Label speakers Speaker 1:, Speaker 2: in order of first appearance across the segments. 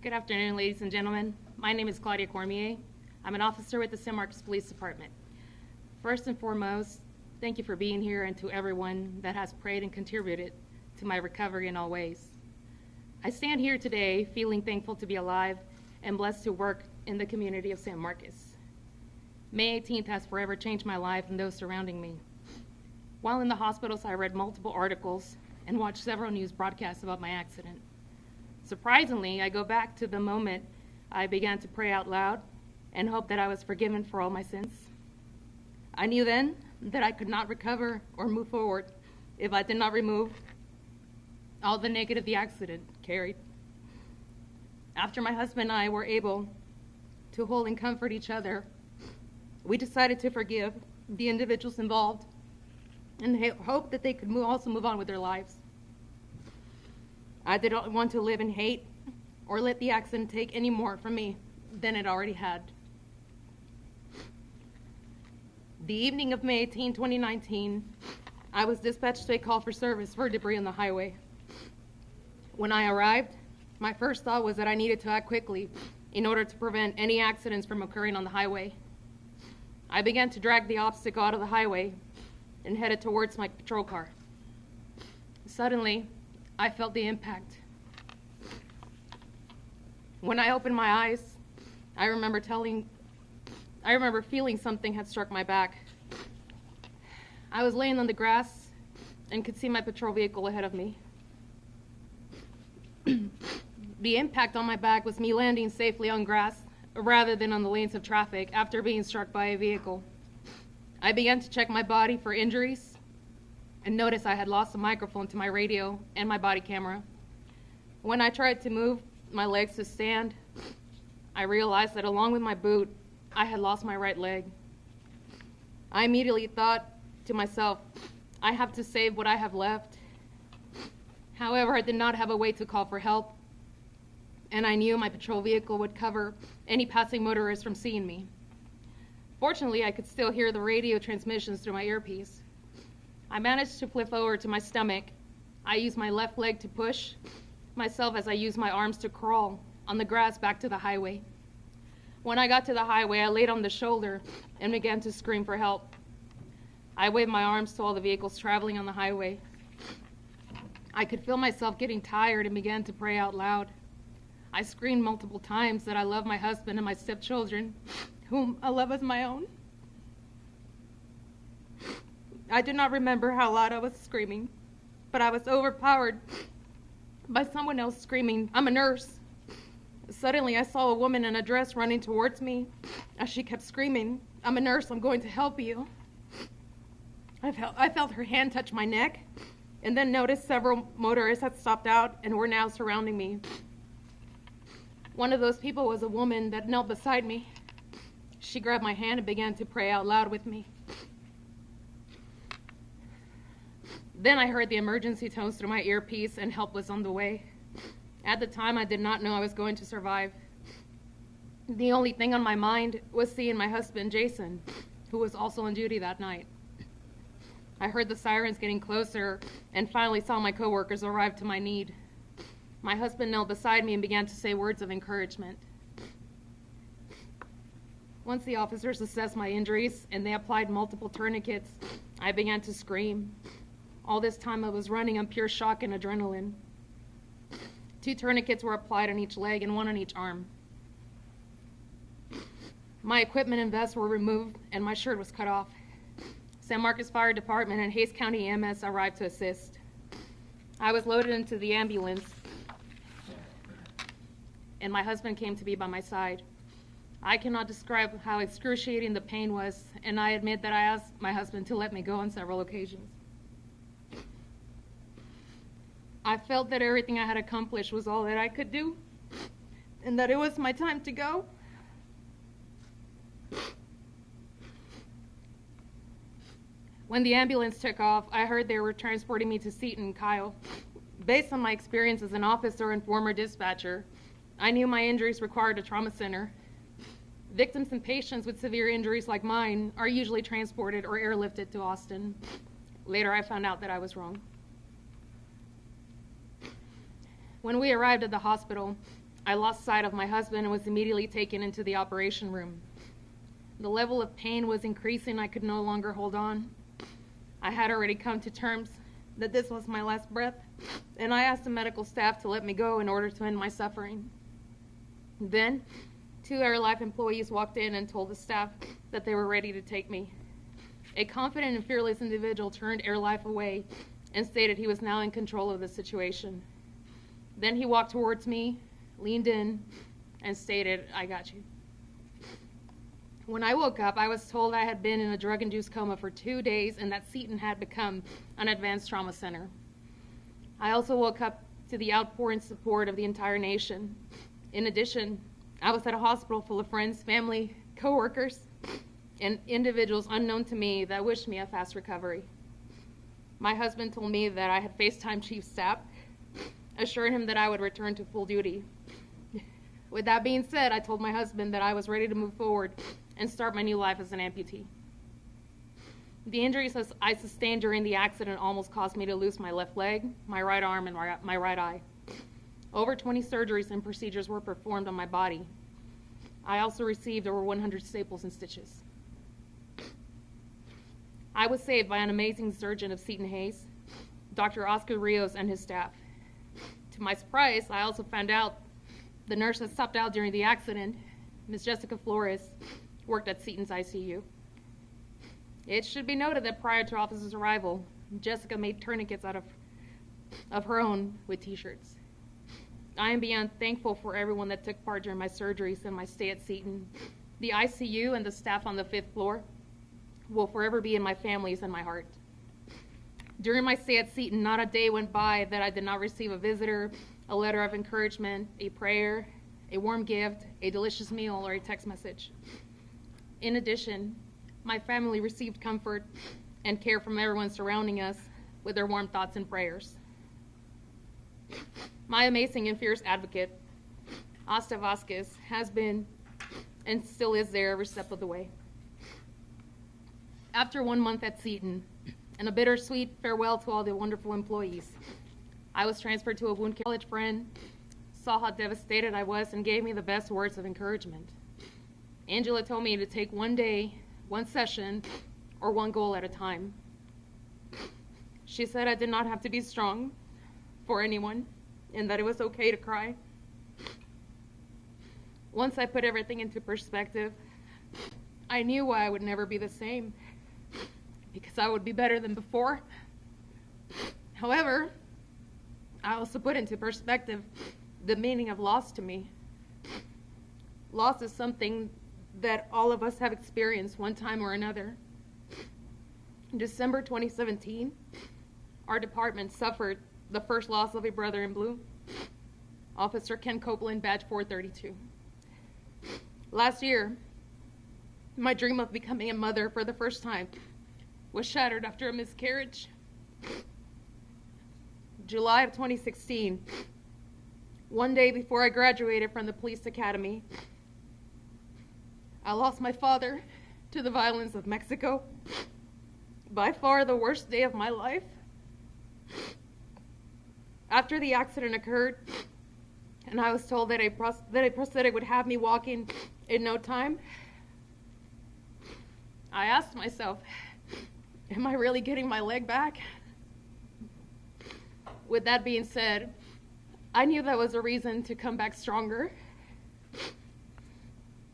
Speaker 1: Good afternoon, ladies and gentlemen. My name is Claudia Cormier. I'm an officer with the San Marcos Police Department. First and foremost, thank you for being here, and to everyone that has prayed and contributed to my recovery in all ways. I stand here today feeling thankful to be alive and blessed to work in the community of San Marcos. May 18th has forever changed my life and those surrounding me. While in the hospitals, I read multiple articles and watched several news broadcasts about my accident. Surprisingly, I go back to the moment I began to pray out loud and hope that I was forgiven for all my sins. I knew then that I could not recover or move forward if I did not remove all the negative the accident carried. After my husband and I were able to hold and comfort each other, we decided to forgive the individuals involved and hope that they could also move on with their lives. I did not want to live in hate or let the accident take any more from me than it already had. The evening of May 18, 2019, I was dispatched to a call for service for debris on the highway. When I arrived, my first thought was that I needed to act quickly in order to prevent any accidents from occurring on the highway. I began to drag the obstacle out of the highway and headed towards my patrol car. Suddenly, I felt the impact. When I opened my eyes, I remember feeling something had struck my back. I was laying on the grass and could see my patrol vehicle ahead of me. The impact on my back was me landing safely on grass rather than on the lanes of traffic after being struck by a vehicle. I began to check my body for injuries and noticed I had lost a microphone to my radio and my body camera. When I tried to move my legs to stand, I realized that along with my boot, I had lost my right leg. I immediately thought to myself, I have to save what I have left. However, I did not have a way to call for help, and I knew my patrol vehicle would cover any passing motorist from seeing me. Fortunately, I could still hear the radio transmissions through my earpiece. I managed to flip over to my stomach. I used my left leg to push myself as I used my arms to crawl on the grass back to the highway. When I got to the highway, I laid on the shoulder and began to scream for help. I waved my arms to all the vehicles traveling on the highway. I could feel myself getting tired and began to pray out loud. I screamed multiple times that I love my husband and my stepchildren, whom I love as my own. I do not remember how loud I was screaming, but I was overpowered by someone else screaming, "I'm a nurse." Suddenly, I saw a woman in a dress running towards me as she kept screaming, "I'm a nurse, I'm going to help you." I felt her hand touch my neck and then noticed several motorists had stopped out and were now surrounding me. One of those people was a woman that knelt beside me. She grabbed my hand and began to pray out loud with me. Then I heard the emergency tones through my earpiece and help was on the way. At the time, I did not know I was going to survive. The only thing on my mind was seeing my husband, Jason, who was also on duty that night. I heard the sirens getting closer and finally saw my coworkers arrive to my need. My husband knelt beside me and began to say words of encouragement. Once the officers assessed my injuries and they applied multiple tourniquets, I began to scream. All this time I was running on pure shock and adrenaline. 2 tourniquets were applied on each leg and 1 on each arm. My equipment and vest were removed and my shirt was cut off. San Marcos Fire Department and Hays County EMS arrived to assist. I was loaded into the ambulance and my husband came to be by my side. I cannot describe how excruciating the pain was, and I admit that I asked my husband to let me go on several occasions. I felt that everything I had accomplished was all that I could do, and that it was my time to go. When the ambulance took off, I heard they were transporting me to Seton and Kyle. Based on my experience as an officer and former dispatcher, I knew my injuries required a trauma center. Victims and patients with severe injuries like mine are usually transported or airlifted to Austin. Later, I found out that I was wrong. When we arrived at the hospital, I lost sight of my husband and was immediately taken into the operation room. The level of pain was increasing. I could no longer hold on. I had already come to terms that this was my last breath, and I asked the medical staff to let me go in order to end my suffering. Then, 2 AirLife employees walked in and told the staff that they were ready to take me. A confident and fearless individual turned AirLife away and stated he was now in control of the situation. Then he walked towards me, leaned in, and stated, "I got you." When I woke up, I was told I had been in a drug-induced coma for 2 days and that Seton had become an advanced trauma center. I also woke up to the outpouring support of the entire nation. In addition, I was at a hospital full of friends, family, coworkers, and individuals unknown to me that wished me a fast recovery. My husband told me that I had FaceTime Chief Staff, assuring him that I would return to full duty. With that being said, I told my husband that I was ready to move forward and start my new life as an amputee. The injuries I sustained during the accident almost caused me to lose my left leg, my right arm, and my right eye. Over 20 surgeries and procedures were performed on my body. I also received over 100 staples and stitches. I was saved by an amazing surgeon of Seton Hayes, Dr. Oscar Rios, and his staff. To my surprise, I also found out the nurse that stopped out during the accident, Ms. Jessica Flores, worked at Seton's ICU. It should be noted that prior to officers' arrival, Jessica made tourniquets out of her own with t-shirts. I am beyond thankful for everyone that took part during my surgeries and my stay at Seton. The ICU and the staff on the 5th floor will forever be in my family's and my heart. During my stay at Seton, not a day went by that I did not receive a visitor, a letter of encouragement, a prayer, a warm gift, a delicious meal, or a text message. In addition, my family received comfort and care from everyone surrounding us with their warm thoughts and prayers. My amazing and fierce advocate, Asta Vasquez, has been and still is there every step of the way. After 1 month at Seton and a bittersweet farewell to all the wonderful employees, I was transferred to a wound care college friend, saw how devastated I was, and gave me the best words of encouragement. Angela told me to take one day, one session, or one goal at a time. She said I did not have to be strong for anyone, and that it was okay to cry. Once I put everything into perspective, I knew why I would never be the same, because I would be better than before. However, I also put into perspective the meaning of loss to me. Loss is something that all of us have experienced one time or another. In December 2017, our department suffered the first loss of a brother in blue, Officer Ken Copeland, badge 432. Last year, my dream of becoming a mother for the first time was shattered after a miscarriage. July of 2016, one day before I graduated from the police academy, I lost my father to the violence of Mexico. By far the worst day of my life. After the accident occurred, and I was told that a prosthetic would have me walking in no time, I asked myself, am I really getting my leg back? With that being said, I knew that was a reason to come back stronger.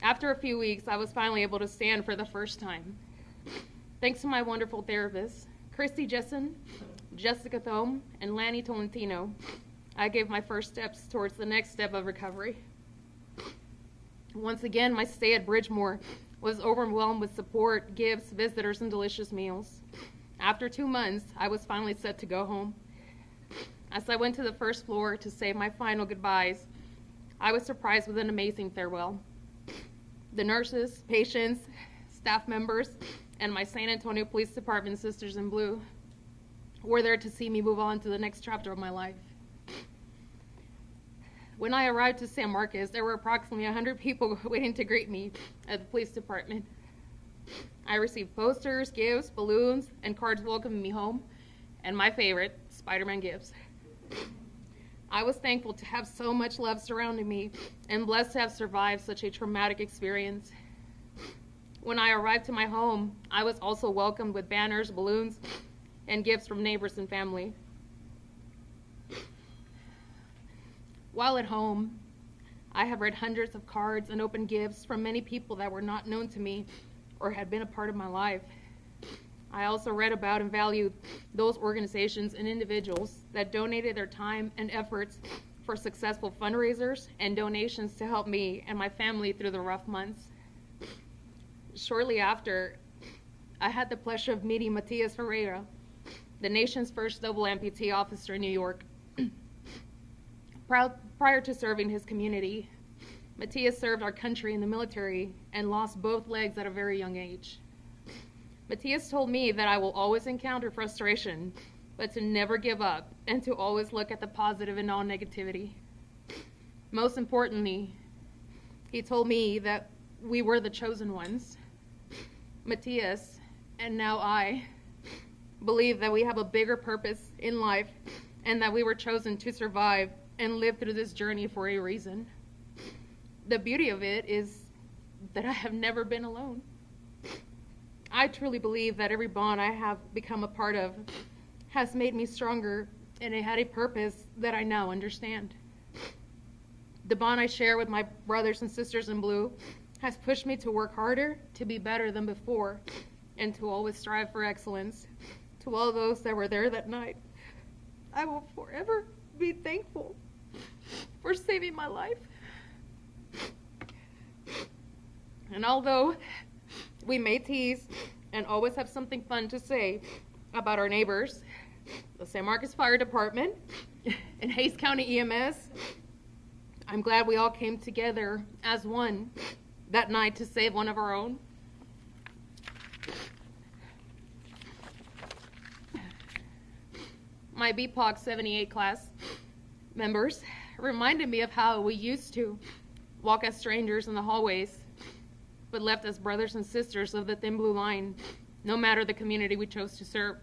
Speaker 1: After a few weeks, I was finally able to stand for the first time. Thanks to my wonderful therapists, Christy Jessen, Jessica Thome, and Lanny Tolentino, I gave my first steps towards the next step of recovery. Once again, my stay at Bridgemore was overwhelmed with support, gifts, visitors, and delicious meals. After 2 months, I was finally set to go home. As I went to the first floor to say my final goodbyes, I was surprised with an amazing farewell. The nurses, patients, staff members, and my San Antonio Police Department Sisters in Blue were there to see me move on to the next chapter of my life. When I arrived to San Marcos, there were approximately 100 people waiting to greet me at the police department. I received posters, gifts, balloons, and cards welcoming me home, and my favorite, Spider-Man gifts. I was thankful to have so much love surrounding me and blessed to have survived such a traumatic experience. When I arrived to my home, I was also welcomed with banners, balloons, and gifts from neighbors and family. While at home, I have read hundreds of cards and opened gifts from many people that were not known to me or had been a part of my life. I also read about and valued those organizations and individuals that donated their time and efforts for successful fundraisers and donations to help me and my family through the rough months. Shortly after, I had the pleasure of meeting Matias Ferreira, the nation's first double amputee officer in New York. Prior to serving his community, Matias served our country in the military and lost both legs at a very young age. Matias told me that I will always encounter frustration, but to never give up and to always look at the positive in all negativity. Most importantly, he told me that we were the chosen ones. Matias, and now I, believe that we have a bigger purpose in life and that we were chosen to survive and live through this journey for a reason. The beauty of it is that I have never been alone. I truly believe that every bond I have become a part of has made me stronger, and it had a purpose that I now understand. The bond I share with my brothers and sisters in blue has pushed me to work harder, to be better than before, and to always strive for excellence. To all those that were there that night, I will forever be thankful for saving my life. And although we may tease and always have something fun to say about our neighbors, the San Marcos Fire Department, and Hays County EMS, I'm glad we all came together as one that night to save one of our own. My BPOC 78 class members reminded me of how we used to walk as strangers in the hallways, but left as brothers and sisters of the Thin Blue Line, no matter the community we chose to serve.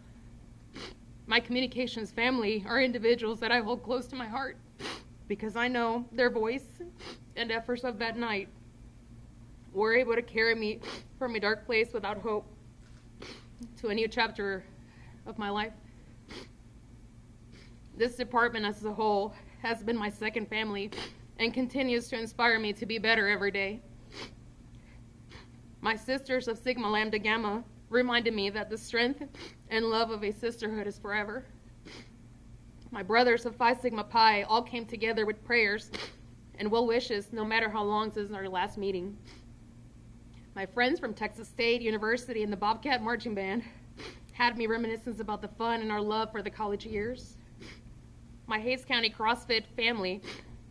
Speaker 1: My communications family are individuals that I hold close to my heart because I know their voice and efforts of that night were able to carry me from a dark place without hope to a new chapter of my life. This department as a whole has been my second family and continues to inspire me to be better every day. My sisters of Sigma Lambda Gamma reminded me that the strength and love of a sisterhood is forever. My brothers of Phi Sigma Pi all came together with prayers and well wishes no matter how long since our last meeting. My friends from Texas State University and the Bobcat Marching Band had me reminiscence about the fun and our love for the college years. My Hays County CrossFit family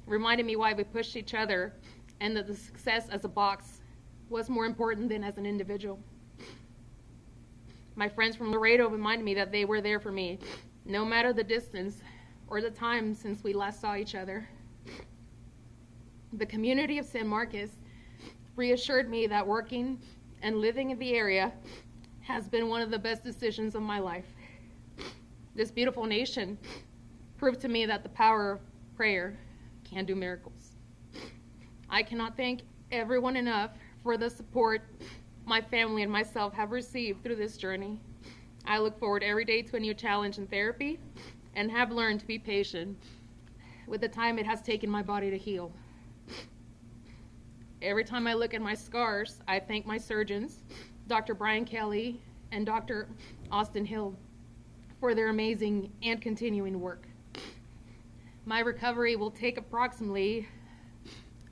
Speaker 1: reminded me why we pushed each other and that the success as a box was more important than as an individual. My friends from Laredo reminded me that they were there for me, no matter the distance or the time since we last saw each other. The community of San Marcos reassured me that working and living in the area has been one of the best decisions of my life. This beautiful nation proved to me that the power of prayer can do miracles. I cannot thank everyone enough for the support my family and myself have received through this journey. I look forward every day to a new challenge in therapy and have learned to be patient with the time it has taken my body to heal. Every time I look at my scars, I thank my surgeons, Dr. Brian Kelly and Dr. Austin Hill, for their amazing and continuing work. My recovery will take approximately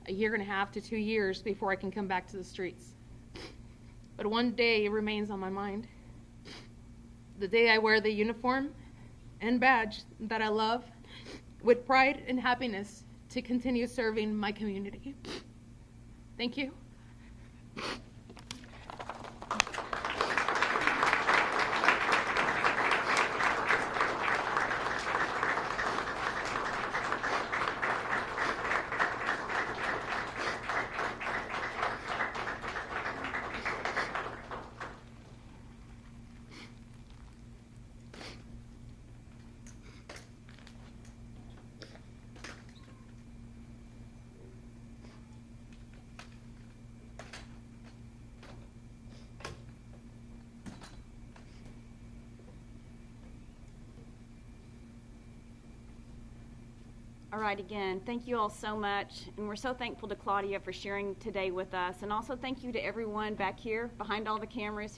Speaker 1: a year and a half to 2 years before I can come back to the streets. But one day remains on my mind. The day I wear the uniform and badge that I love with pride and happiness to continue serving my community. Thank you.
Speaker 2: All right, again, thank you all so much. And we're so thankful to Claudia for sharing today with us. And also thank you to everyone back here behind all the cameras who